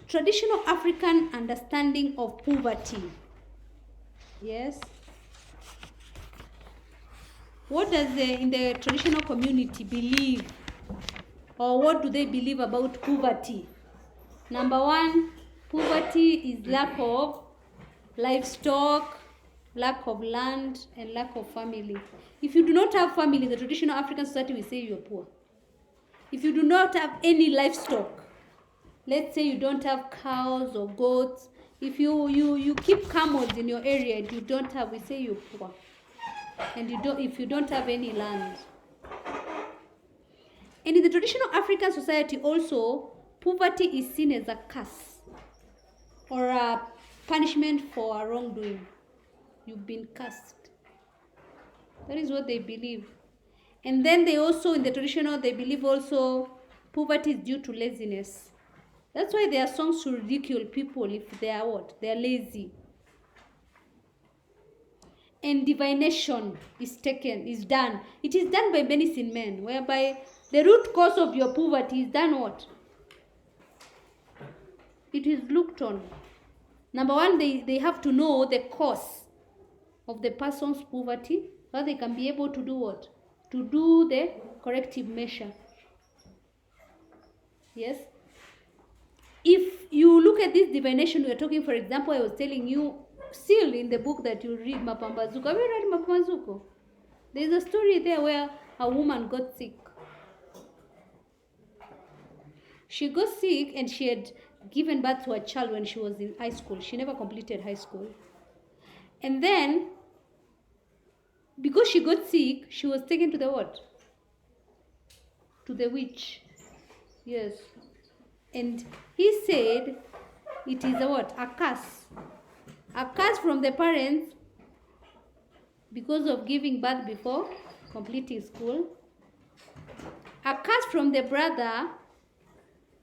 Traditional African understanding of poverty. Yes. What does in the traditional community believe, or what do they believe about poverty? Number one, poverty is lack of livestock, lack of land, and lack of family. If you do not have family, the traditional African society will say you are poor. If you do not have any livestock, let's say you don't have cows or goats, if you keep camels in your area and you don't have, we say you're poor. And if you don't have any land. And in the traditional African society also, poverty is seen as a curse or a punishment for a wrongdoing. You've been cursed. That is what they believe. And then they also, in the traditional, they believe also poverty is due to laziness. That's why there are songs to ridicule people if they are what? They are lazy. And divination is done. It is done by medicine men, whereby the root cause of your poverty is done what? It is looked on. Number one, they have to know the cause of the person's poverty, so they can be able to do what? To do the corrective measure. Yes? If you look at this divination we are talking, for example, I was telling you, still in the book that you read, Mapambazuko. Have you read Mapambazuko? There is a story there where a woman got sick. She got sick and she had given birth to a child when she was in high school. She never completed high school. And then, because she got sick, she was taken to the what? To the witch. Yes. And he said it is a what? A curse. A curse from the parents because of giving birth before completing school. A curse from the brother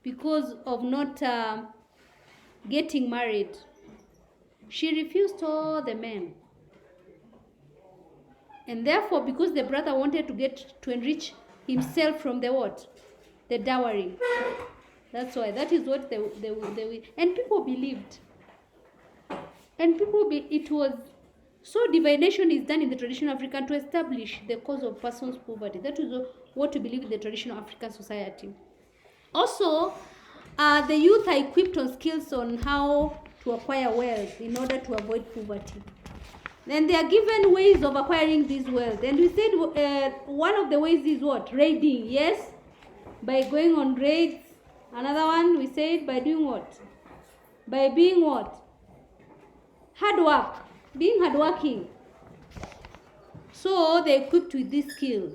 because of not getting married. She refused all the men. And therefore, because the brother wanted to enrich himself from the what? The dowry. That's why. That is what they and people believed. And it was, so divination is done in the traditional African to establish the cause of person's poverty. That is what we believe in the traditional African society. Also, the youth are equipped on skills on how to acquire wealth in order to avoid poverty. Then they are given ways of acquiring this wealth. And we said one of the ways is what? Raiding, yes? By going on raids. Another one we said by doing what? By being what? Hard work. Being hardworking. So they're equipped with these skills.